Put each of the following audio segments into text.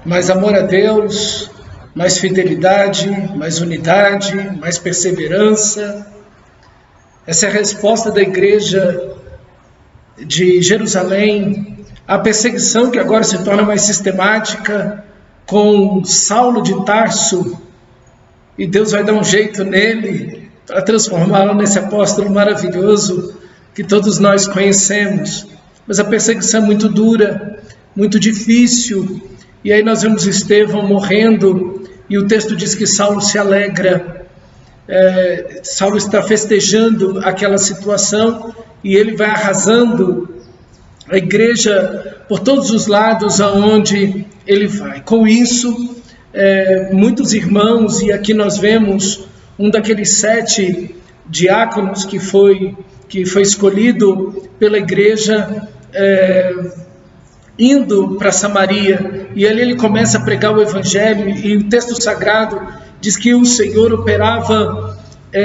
mais amor a Deus, mais fidelidade, mais unidade, mais perseverança. Essa é a resposta da igreja de Jerusalém à perseguição que agora se torna mais sistemática com Saulo de Tarso, e Deus vai dar um jeito nele para transformá-lo nesse apóstolo maravilhoso que todos nós conhecemos. Mas a perseguição é muito dura, muito difícil, e aí nós vemos Estevão morrendo, e o texto diz que Saulo se alegra. Saulo está festejando aquela situação, e ele vai arrasando a igreja por todos os lados aonde ele vai. Com isso, muitos irmãos, e aqui nós vemos um daqueles 7 diáconos que foi escolhido pela igreja, indo para Samaria, e ali ele começa a pregar o evangelho, e o texto sagrado diz que o Senhor operava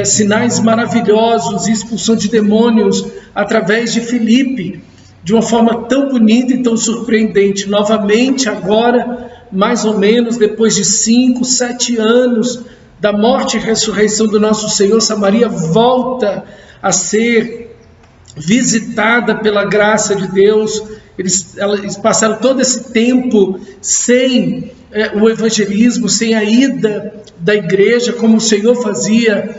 sinais maravilhosos e expulsão de demônios através de Filipe, de uma forma tão bonita e tão surpreendente. Novamente agora, mais ou menos depois de 5, 7 anos da morte e ressurreição do nosso Senhor, Samaria volta a ser visitada pela graça de Deus. Eles passaram todo esse tempo sem o evangelismo, sem a ida da igreja, como o Senhor fazia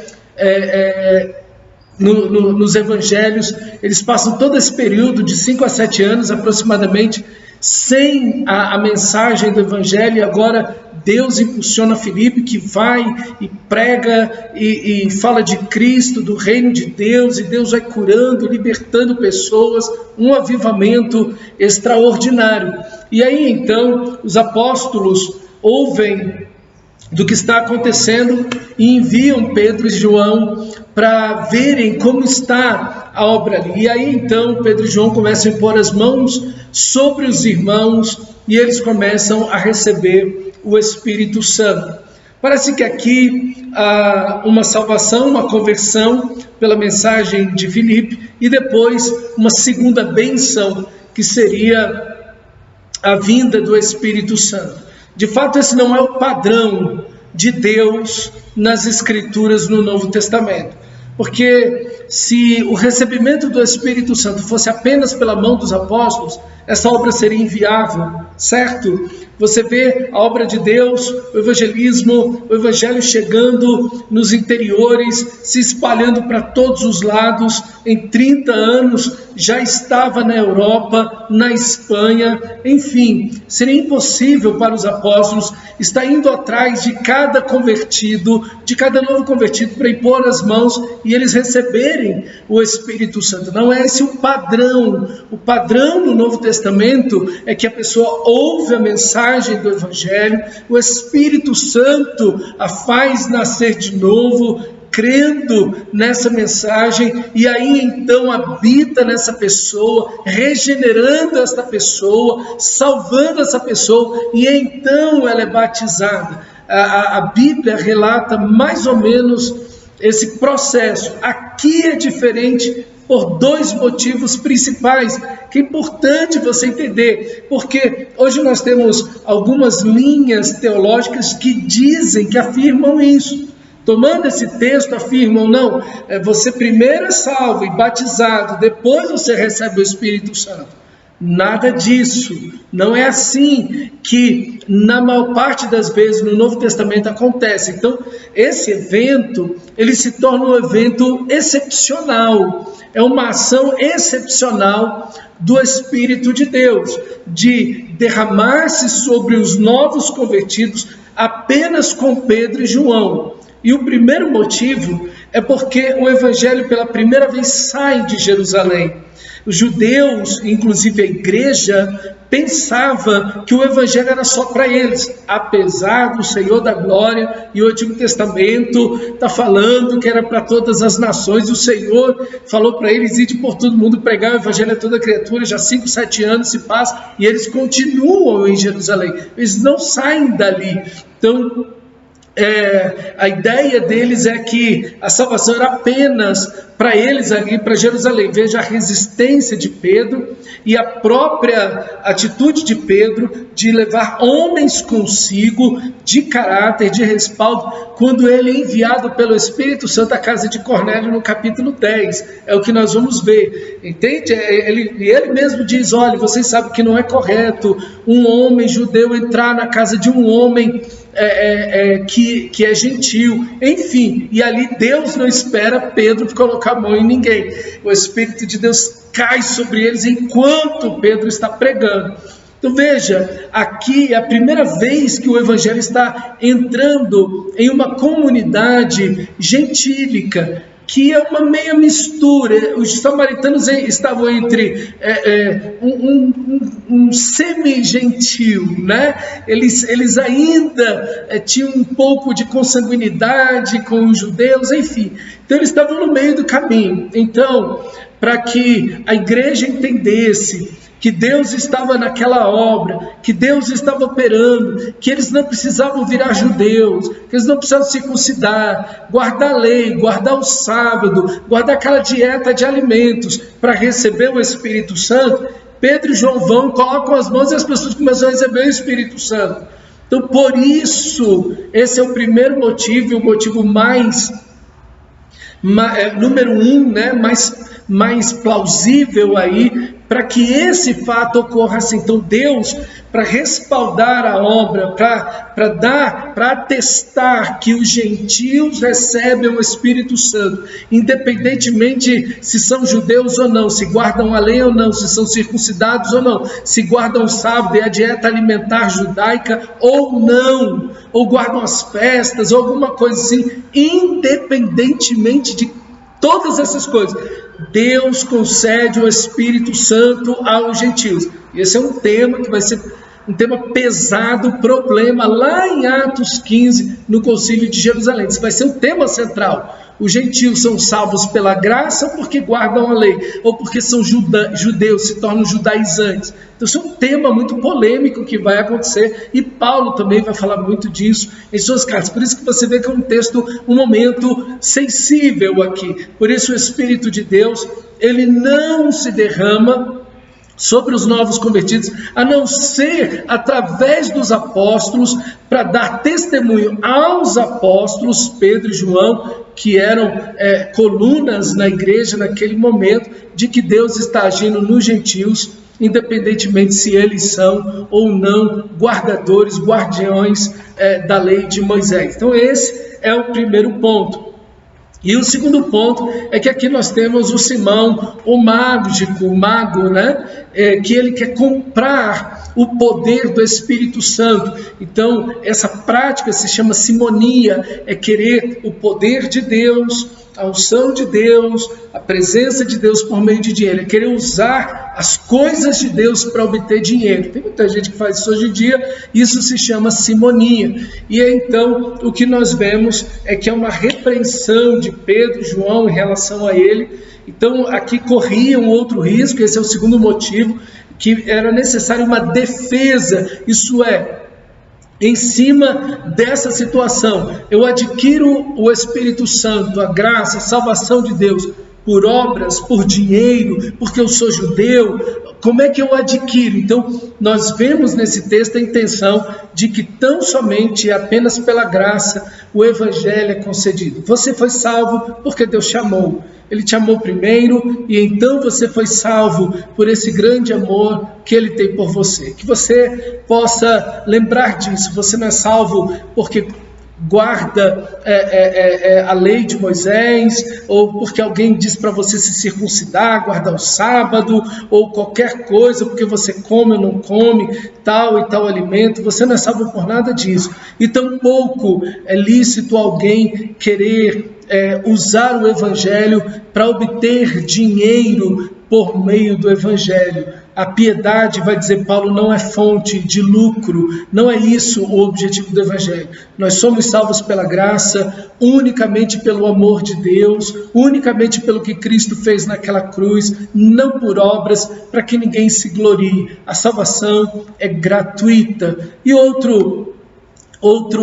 nos evangelhos. Eles passam todo esse período de 5 a 7 anos aproximadamente sem a mensagem do evangelho, e agora Deus impulsiona Filipe, que vai e prega e fala de Cristo, do reino de Deus, e Deus vai curando, libertando pessoas, um avivamento extraordinário. E aí então os apóstolos ouvem do que está acontecendo e enviam Pedro e João para verem como está a obra ali. E aí então Pedro e João começam a impor as mãos sobre os irmãos e eles começam a receber o Espírito Santo. Parece que aqui há uma salvação, uma conversão pela mensagem de Filipe, e depois uma segunda bênção, que seria a vinda do Espírito Santo. De fato, esse não é o padrão de Deus nas Escrituras no Novo Testamento. Porque se o recebimento do Espírito Santo fosse apenas pela mão dos apóstolos, essa obra seria inviável, certo? Você vê a obra de Deus, o evangelismo, o evangelho chegando nos interiores, se espalhando para todos os lados. Em 30 anos já estava na Europa, na Espanha, enfim, seria impossível para os apóstolos estar indo atrás de cada convertido, de cada novo convertido, para impor as mãos e eles receberem o Espírito Santo. Não é esse o padrão. O padrão no Novo Testamento é que a pessoa ouve a mensagem do Evangelho, o Espírito Santo a faz nascer de novo, crendo nessa mensagem, e aí então habita nessa pessoa, regenerando esta pessoa, salvando essa pessoa, e então ela é batizada. A Bíblia relata mais ou menos esse processo. Aqui é diferente por 2 motivos principais, que é importante você entender, porque hoje nós temos algumas linhas teológicas que dizem, que afirmam isso. Tomando esse texto, afirmam, não, você primeiro é salvo e batizado, depois você recebe o Espírito Santo. Nada disso. Não é assim que na maior parte das vezes no Novo Testamento acontece. Então, esse evento, ele se torna um evento excepcional. É uma ação excepcional do Espírito de Deus, de derramar-se sobre os novos convertidos apenas com Pedro e João. E o primeiro motivo é porque o Evangelho pela primeira vez sai de Jerusalém. Os judeus, inclusive a igreja, pensava que o Evangelho era só para eles, apesar do Senhor da Glória e o Antigo Testamento está falando que era para todas as nações. O Senhor falou para eles: ide por todo mundo pregar o Evangelho a toda criatura. Já 5, 7 anos se passam e eles continuam em Jerusalém, eles não saem dali. Então, a ideia deles é que a salvação era apenas para eles ali, para Jerusalém. Veja a resistência de Pedro e a própria atitude de Pedro de levar homens consigo de caráter, de respaldo, quando ele é enviado pelo Espírito Santo à casa de Cornélio no capítulo 10. É o que nós vamos ver, entende? Ele mesmo diz, olha, vocês sabem que não é correto um homem judeu entrar na casa de um homem que é gentil, enfim, e ali Deus não espera Pedro colocar a mão em ninguém. O Espírito de Deus cai sobre eles enquanto Pedro está pregando. Então veja, aqui é a primeira vez que o Evangelho está entrando em uma comunidade gentílica, que é uma meia mistura. Os samaritanos estavam entre um semi-gentil, né? Eles ainda tinham um pouco de consanguinidade com os judeus, enfim. Então eles estavam no meio do caminho. Então, para que a igreja entendesse que Deus estava naquela obra, que Deus estava operando, que eles não precisavam virar judeus, que eles não precisavam circuncidar, guardar a lei, guardar o sábado, guardar aquela dieta de alimentos para receber o Espírito Santo. Pedro e João vão, colocam as mãos e as pessoas começam a receber o Espírito Santo. Então, por isso, esse é o primeiro motivo, e o motivo número 1, né, mais plausível aí, para que esse fato ocorra assim. Então Deus, para respaldar a obra, para atestar que os gentios recebem o Espírito Santo, independentemente se são judeus ou não, se guardam a lei ou não, se são circuncidados ou não, se guardam o sábado e a dieta alimentar judaica ou não, ou guardam as festas ou alguma coisa assim, independentemente de todas essas coisas, Deus concede o Espírito Santo aos gentios. E esse é um tema que vai ser um tema pesado, problema, lá em Atos 15, no Concílio de Jerusalém. Esse vai ser o tema central. Os gentios são salvos pela graça porque guardam a lei, ou porque são judeus, se tornam judaizantes. Então isso é um tema muito polêmico que vai acontecer, e Paulo também vai falar muito disso em suas cartas. Por isso que você vê que é um texto, um momento sensível aqui. Por isso o Espírito de Deus, ele não se derrama sobre os novos convertidos, a não ser através dos apóstolos, para dar testemunho aos apóstolos, Pedro e João, que eram colunas na igreja naquele momento, de que Deus está agindo nos gentios, independentemente se eles são ou não guardadores, guardiões da lei de Moisés. Então esse é o primeiro ponto. E o segundo ponto é que aqui nós temos o Simão, o mago, né? Que ele quer comprar o poder do Espírito Santo. Então, essa prática se chama simonia, é querer o poder de Deus, a unção de Deus, a presença de Deus por meio de dinheiro, é querer usar as coisas de Deus para obter dinheiro. Tem muita gente que faz isso hoje em dia, isso se chama simonia. E então o que nós vemos é que é uma repreensão de Pedro e João em relação a ele. Então aqui corria um outro risco, esse é o segundo motivo, que era necessário uma defesa, isso é, em cima dessa situação, eu adquiro o Espírito Santo, a graça, a salvação de Deus, por obras, por dinheiro, porque eu sou judeu, como é que eu adquiro? Então, nós vemos nesse texto a intenção de que tão somente, apenas pela graça, o Evangelho é concedido. Você foi salvo porque Deus te amou. Ele te amou primeiro e então você foi salvo por esse grande amor que Ele tem por você. Que você possa lembrar disso. Você não é salvo porque guarda a lei de Moisés, ou porque alguém diz para você se circuncidar, guardar o sábado, ou qualquer coisa, porque você come ou não come tal e tal alimento. Você não é salvo por nada disso. E tampouco é lícito alguém querer usar o Evangelho para obter dinheiro por meio do Evangelho. A piedade, vai dizer Paulo, não é fonte de lucro, não é isso o objetivo do Evangelho. Nós somos salvos pela graça, unicamente pelo amor de Deus, unicamente pelo que Cristo fez naquela cruz, não por obras, para que ninguém se glorie. A salvação é gratuita. E outro Outra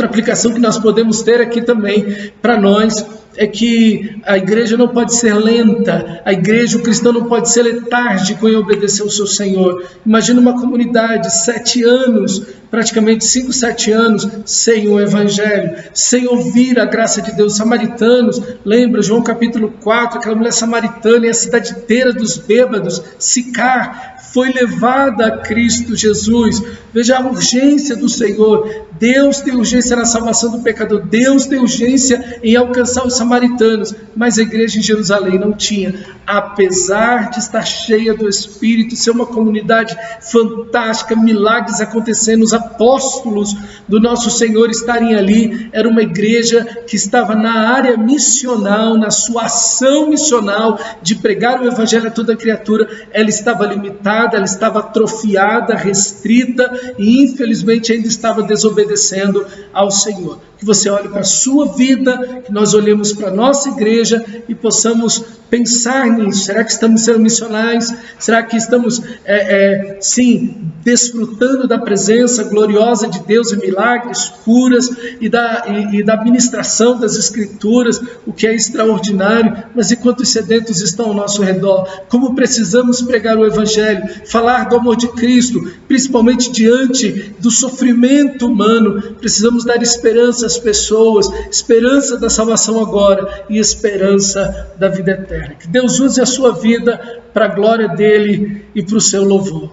aplicação que nós podemos ter aqui também para nós é que a igreja não pode ser lenta, a igreja, o cristão não pode ser letárgico em obedecer ao seu Senhor. Imagina uma comunidade, 7 anos, praticamente 5, 7 anos, sem o evangelho, sem ouvir a graça de Deus. Samaritanos, lembra, João capítulo 4, aquela mulher samaritana e a cidade inteira dos bêbados, Sicar, foi levada a Cristo Jesus. Veja a urgência do Senhor. Deus tem urgência na salvação do pecador. Deus tem urgência em alcançar os samaritanos. Mas a igreja em Jerusalém não tinha. Apesar de estar cheia do Espírito, ser uma comunidade fantástica, milagres acontecendo, os apóstolos do nosso Senhor estarem ali, era uma igreja que estava na área missional, na sua ação missional de pregar o evangelho a toda criatura. Ela estava limitada, ela estava atrofiada, restrita e infelizmente ainda estava desobedecendo ao Senhor. Que você olhe para a sua vida, que nós olhemos para a nossa igreja e possamos pensar nisso. Será que estamos sendo missionais? Será que estamos, sim, desfrutando da presença gloriosa de Deus e milagres, curas e da administração das Escrituras, o que é extraordinário? Mas enquanto os sedentos estão ao nosso redor, como precisamos pregar o Evangelho, falar do amor de Cristo, principalmente diante do sofrimento humano, precisamos dar esperança às pessoas, esperança da salvação agora e esperança da vida eterna. Que Deus use a sua vida para a glória dele e para o seu louvor.